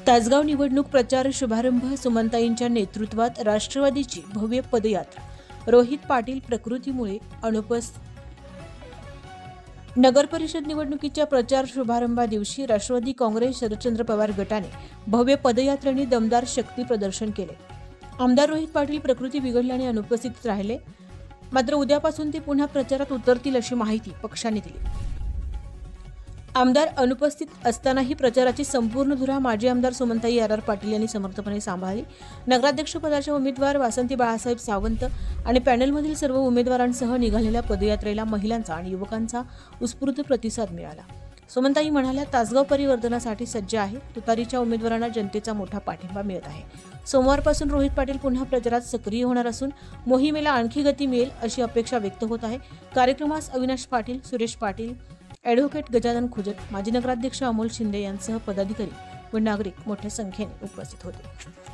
तासगाव निवडणूक प्रचार शुभारंभ सुमनताईंच्या नेतृत्वात राष्ट्रवादीची भव्य पदयात्रा रोहित पाटील प्रकृतीमुळे अनुपस्थित। नगर परिषद निवडणुकीच्या प्रचार शुभारंभा दिवशी राष्ट्रवादी काँग्रेस शरदचंद्र पवार गटाने भव्य पदयात्रेने दमदार शक्ती प्रदर्शन केले। आमदार रोहित पाटील प्रकृती बिघडल्याने अनुपस्थित राहिले, मात्र उद्यापासून ते पुन्हा प्रचारात उतरतील अशी माहिती पक्षाने दिली। आमदार अनुपस्थित असतानाही प्रचाराची संपूर्ण धुरा माजी आमदार सुमनताई आर पाटील यांनी समर्थपणे सांभाळली। नगराध्यक्षपदाच्या उमेदवार वासंती बाळासाहेब सावंत आणि पॅनलमधील सर्व उमेदवारांसह निघालेल्या पदयात्रेला महिलांचा आणि युवकांचा उत्स्फूर्त प्रतिसाद मिळाला। सुमनताई म्हणाल्या, तासगाव परिवर्तनासाठी सज्ज आहे। तुतारीच्या उमेदवारांना जनतेचा मोठा पाठिंबा मिळत आहे। सोमवारपासून रोहित पाटील पुन्हा प्रचारात सक्रिय होणार असून मोहिमेला आणखी गती मिळेल अशी अपेक्षा व्यक्त होत आहे। कार्यक्रमास अविनाश पाटील, सुरेश पाटील, ॲडव्होकेट गजानन खुजत, माजी नगराध्यक्ष अमोल शिंदे यांसह पदाधिकारी व नागरिक मोठ्या संख्येने उपस्थित होते।